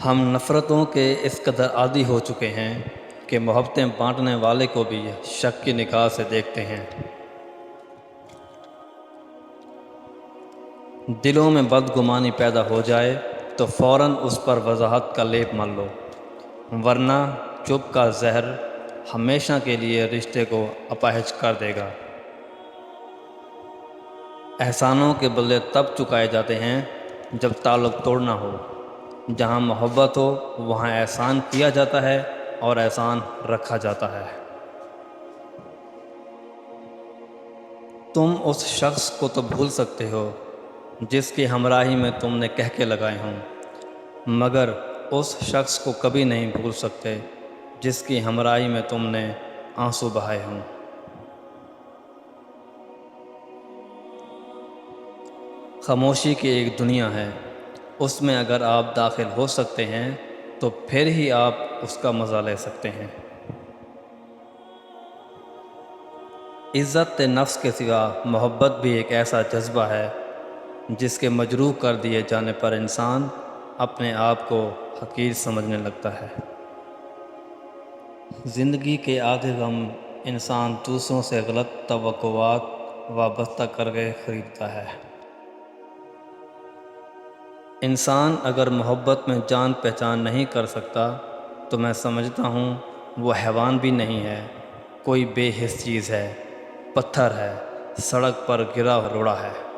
ہم نفرتوں کے اس قدر عادی ہو چکے ہیں کہ محبتیں بانٹنے والے کو بھی شک کی نگاہ سے دیکھتے ہیں۔ دلوں میں بدگمانی پیدا ہو جائے تو فوراً اس پر وضاحت کا لیپ مل لو، ورنہ چپ کا زہر ہمیشہ کے لیے رشتے کو اپاہج کر دے گا۔ احسانوں کے بدلے تب چکائے جاتے ہیں جب تعلق توڑنا ہو۔ جہاں محبت ہو وہاں احسان کیا جاتا ہے اور احسان رکھا جاتا ہے۔ تم اس شخص کو تو بھول سکتے ہو جس کی ہمراہی میں تم نے کہکے لگائے ہوں، مگر اس شخص کو کبھی نہیں بھول سکتے جس کی ہمراہی میں تم نے آنسو بہائے ہوں۔ خاموشی کی ایک دنیا ہے، اس میں اگر آپ داخل ہو سکتے ہیں تو پھر ہی آپ اس کا مزہ لے سکتے ہیں۔ عزت نفس کے سوا محبت بھی ایک ایسا جذبہ ہے جس کے مجروح کر دیے جانے پر انسان اپنے آپ کو حقیر سمجھنے لگتا ہے۔ زندگی کے آدھے غم انسان دوسروں سے غلط توقعات وابستہ کر کے خریدتا ہے۔ انسان اگر محبت میں جان پہچان نہیں کر سکتا تو میں سمجھتا ہوں وہ حیوان بھی نہیں ہے، کوئی بے حس چیز ہے، پتھر ہے، سڑک پر گرا روڑا ہے۔